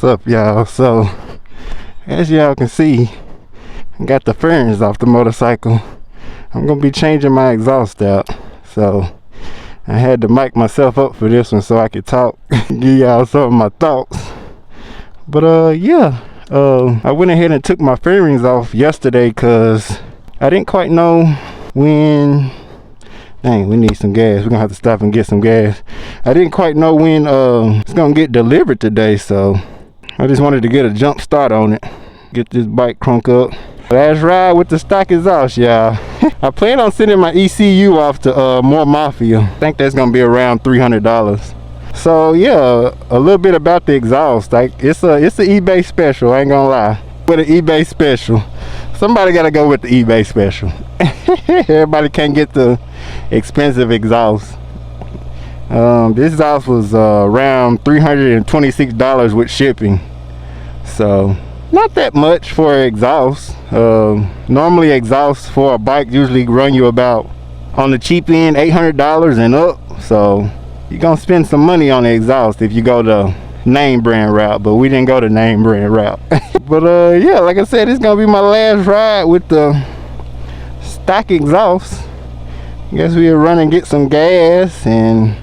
What's up, y'all? So as y'all can see, I got the fairings off the motorcycle. I'm gonna be changing my exhaust out, so I had to mic myself up for this one so I could talk give y'all some of my thoughts. But yeah, I went ahead and took my fairings off yesterday because I didn't quite know when. Dang, we need some gas. We're gonna have to stop and get some gas. I didn't quite know when it's gonna get delivered today, so I just wanted to get a jump start on it, get this bike crunk up. Last ride with the stock exhaust, y'all. I plan on sending my ECU off to More Mafia. I think that's gonna be around $300. So yeah, a little bit about the exhaust. Like it's an eBay special. I ain't gonna lie. With an eBay special, somebody gotta go with the eBay special. Everybody can't get the expensive exhaust. This exhaust was around $326 with shipping, so not that much for exhaust. Normally exhaust for a bike usually run you about, on the cheap end, $800 and up, so you're gonna spend some money on the exhaust if you go the name brand route, but we didn't go the name brand route. But yeah, like I said, it's gonna be my last ride with the stock exhaust. I guess we'll run and get some gas, and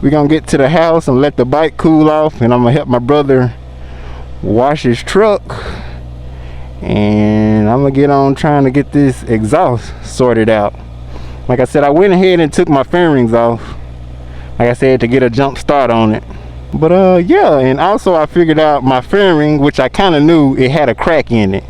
we're gonna get to the house and let the bike cool off, and I'm gonna help my brother wash his truck, and I'm gonna get on trying to get this exhaust sorted out. Like I said, I went ahead and took my fairings off, like I said, to get a jump start on it. But yeah, and also I figured out my fairing, which I kind of knew it had a crack in it.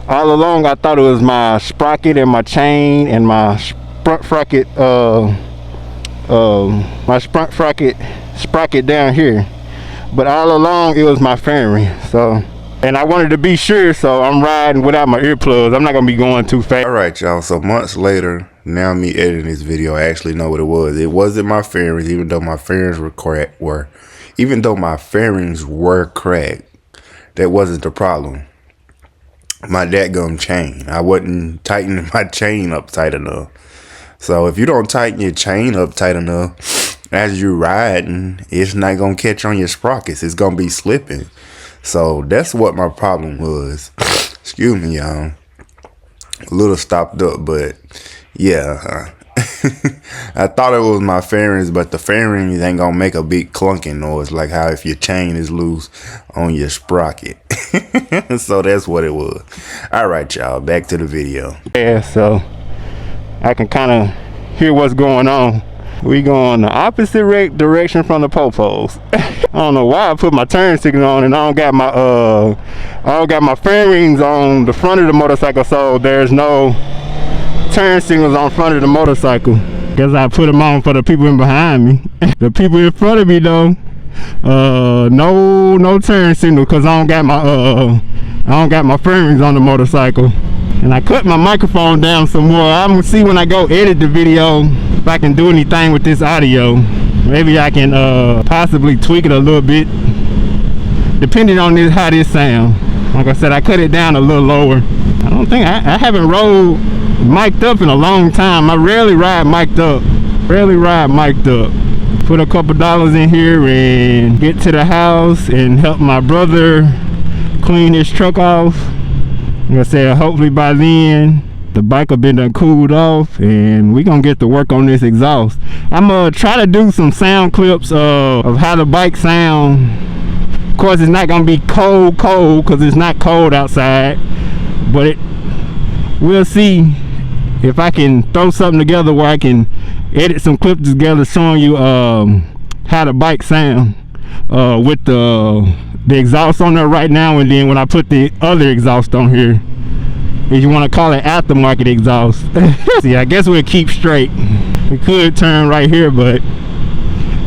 All along I thought it was my sprocket and my chain and my sprocket sprocket down here, but all along it was my fairing. So, and I wanted to be sure, so I'm riding without my earplugs. I'm not gonna be going too fast. All right, y'all, so months later, now me editing this video, I actually know what it was. It wasn't my fairings, even though my fairings were cracked. That wasn't the problem. My dadgum chain. I wasn't tightening my chain up tight enough. So if you don't tighten your chain up tight enough as you're riding, it's not gonna catch on your sprockets. It's gonna be slipping. So that's what my problem was. Excuse me, y'all. A little stopped up, but yeah. I thought it was my fairings, but the fairings ain't gonna make a big clunking noise like how if your chain is loose on your sprocket. So that's what it was. All right, y'all, back to the video. Yeah, so I can kind of hear what's going on. We going the opposite direction from the popos. I don't know why I put my turn signal on and I don't got my fairings on the front of the motorcycle, so there's no turn signals on front of the motorcycle. Guess I put them on for the people in behind me. The people in front of me though, no turn signal, because I don't got my fairings on the motorcycle. And I cut my microphone down some more. I'm gonna see when I go edit the video if I can do anything with this audio. Maybe I can possibly tweak it a little bit, depending on how this sound. Like I said, I cut it down a little lower. I don't think I haven't rolled mic'd up in a long time. I rarely ride mic'd up. Put a couple dollars in here and get to the house and help my brother clean his truck off. Like I said, hopefully by then the bike will be done cooled off and we gonna get to work on this exhaust. I'm gonna try to do some sound clips of how the bike sound. Of course, it's not gonna be cold because it's not cold outside, but we'll see if I can throw something together where I can edit some clips together showing you how the bike sound with the exhaust on there right now, and then when I put the other exhaust on here, if you want to call it aftermarket exhaust. See, I guess we'll keep straight. We could turn right here, but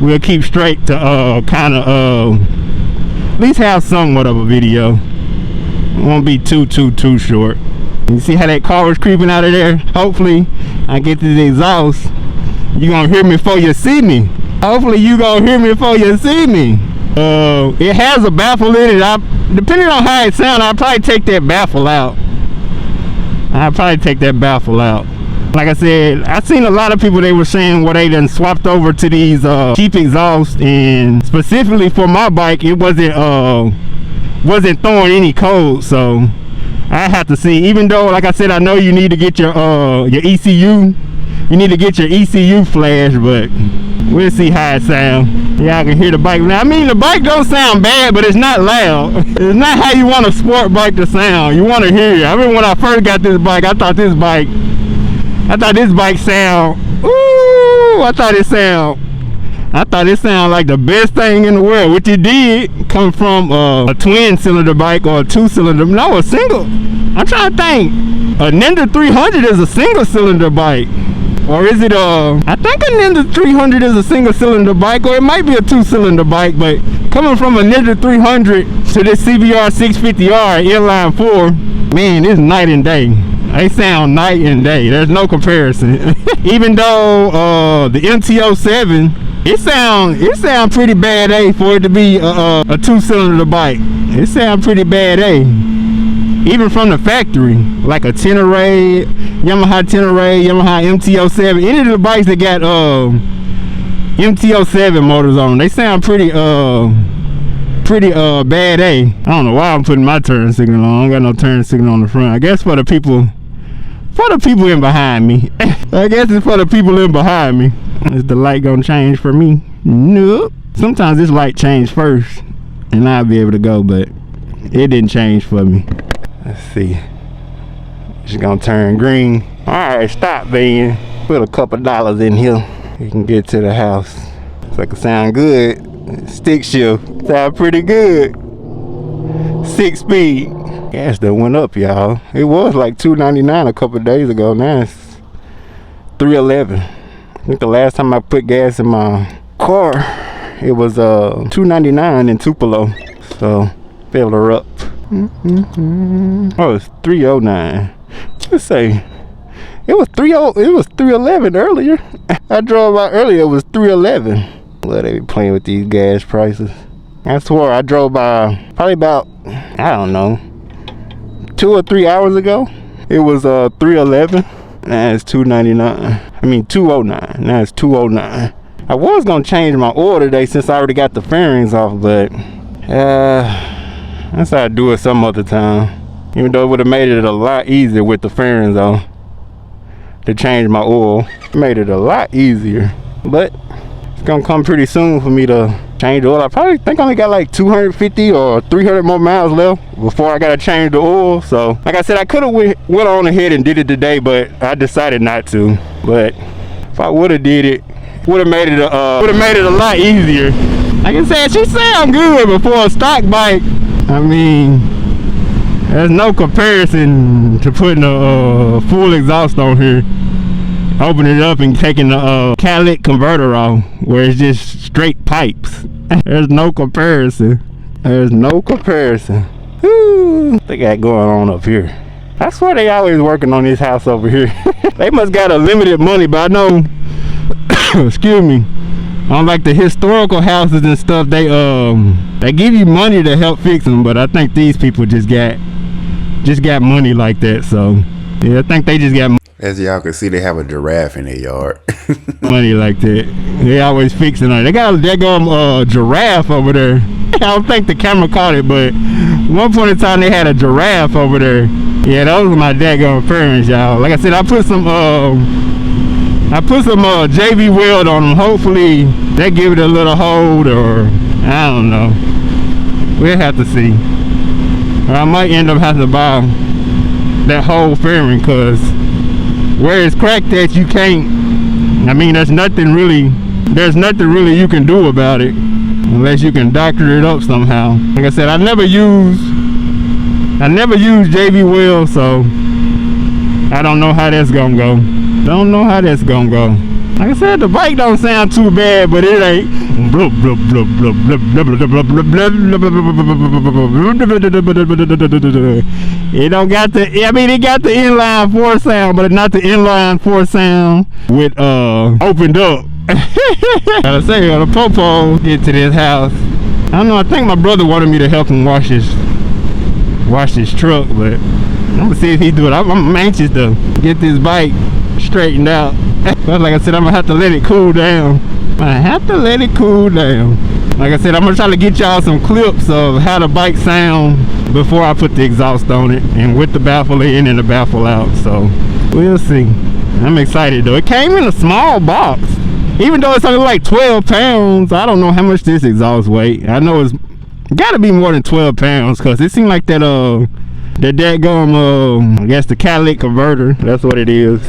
we'll keep straight to kind of at least have somewhat of a video. It won't be too short. You see how that car was creeping out of there? Hopefully I get to the exhaust. You gonna hear me before you see me. Hopefully you gonna hear me before you see me. It has a baffle in it. Depending on how it sounds, I'll probably take that baffle out. Like I said, I seen a lot of people, they were saying where they done swapped over to these cheap exhausts, and specifically for my bike, it wasn't wasn't throwing any code, so I have to see. Even though, like I said, I know you need to get your ECU. You need to get your ECU flash, but we'll see how it sounds. Y'all can hear the bike. Now, I mean, the bike don't sound bad, but it's not loud. It's not how you want a sport bike to sound. You want to hear it. I remember when I first got this bike, I thought this bike sound. Ooh, I thought it sounded like the best thing in the world, which it did, come from a twin cylinder bike or a 2-cylinder. No, a single. I'm trying to think. A Ninja 300 is a single cylinder bike. Or is it I think a Ninja 300 is a single cylinder bike, or it might be a 2-cylinder bike, but coming from a Ninja 300 to this CBR 650R inline 4, man, it's night and day. They sound night and day. There's no comparison. Even though the MT-07, it sound pretty bad A for it to be a 2-cylinder bike. It sound pretty bad A. Even from the factory, like a Tenere, Yamaha Tenere, Yamaha MT-07, any of the bikes that got MT-07 motors on them, they sound pretty bad A. I don't know why I'm putting my turn signal on. I don't got no turn signal on the front. I guess for the people in behind me. I guess it's for the people in behind me. Is the light gonna change for me? Nope. Sometimes this light changed first and I'll be able to go, but it didn't change for me. Let's see. It's gonna turn green. Alright, stop being. Put a couple dollars in here. You can get to the house. So it can sound good. Stick shift. Sound pretty good. 6-speed. Gas done went up, y'all. It was like $2.99 a couple days ago. Now it's $3.11. I think the last time I put gas in my car, it was $2.99 in Tupelo. So filled her up. Oh, it's $3.09. Let's say it was $3.11 earlier. I drove out earlier. It was $3.11. Well, they be playing with these gas prices. I swore I drove by probably about, I don't know, 2 or 3 hours ago. It was $3.11. Now it's $2.99. I mean $2.09. Now it's $2.09. I was gonna change my oil today since I already got the fairings off, but that's how I do it some other time. Even though it would have made it a lot easier with the fairings on to change my oil. It made it a lot easier. But it's gonna come pretty soon for me to change the oil. I probably think I only got like 250 or 300 more miles left before I gotta change the oil. So like I said, I could have went on ahead and did it today, but I decided not to. But if I would have did it, would have made it a lot easier. Like I said, she sound good before a stock bike. I mean, there's no comparison to putting a full exhaust on here, opening it up and taking the catalytic converter off, where it's just straight pipes. There's no comparison. There's no comparison. Woo, they got going on up here. I swear they always working on this house over here. They must got a limited money, but I know, excuse me, on like the historical houses and stuff, they give you money to help fix them, but I think these people just got money like that. So yeah, I think they just got As y'all can see, they have a giraffe in their yard. money like that. They always fixing it. They got a daggone giraffe over there. I don't think the camera caught it, but one point in time they had a giraffe over there. Yeah, those were my daggone fairings, y'all. Like I said, I put some JV weld on them. Hopefully they give it a little hold, or I don't know. We'll have to see. Or I might end up having to buy that whole fairing, cause where it's cracked at, you can't. I mean, there's nothing really you can do about it unless you can doctor it up somehow. Like I said, I never use JV weld, so I don't know how that's gonna go. Don't know how that's gonna go. Like I said, the bike don't sound too bad, but it ain't. It don't got the, I mean, it got the inline 4 sound, but not the inline 4 sound with opened up. Gotta say, on the popo get to this house. I don't know, I think my brother wanted me to help him wash his truck, but I'm gonna see if he do it. I'm anxious to get this bike straightened out. But like I said, I'm gonna have to let it cool down. I have to let it cool down. Like I said, I'm gonna try to get y'all some clips of how the bike sound before I put the exhaust on it, and with the baffle in and the baffle out. So we'll see. I'm excited though. It came in a small box, even though it's only like 12 pounds. I don't know how much this exhaust weight. I know it's gotta be more than 12 pounds, because it seemed like that dadgum I guess the catalytic converter, that's what it is.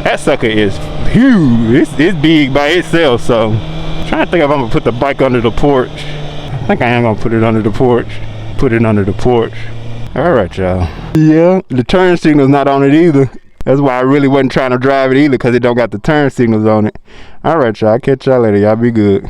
That sucker is huge. It's big by itself. So I'm trying to think if I'm gonna put the bike under the porch. I think I am gonna put it under the porch. All right, y'all. Yeah, the turn signal's not on it either. That's why I really wasn't trying to drive it either, because it don't got the turn signals on it. All right, y'all. Catch y'all later. Y'all be good.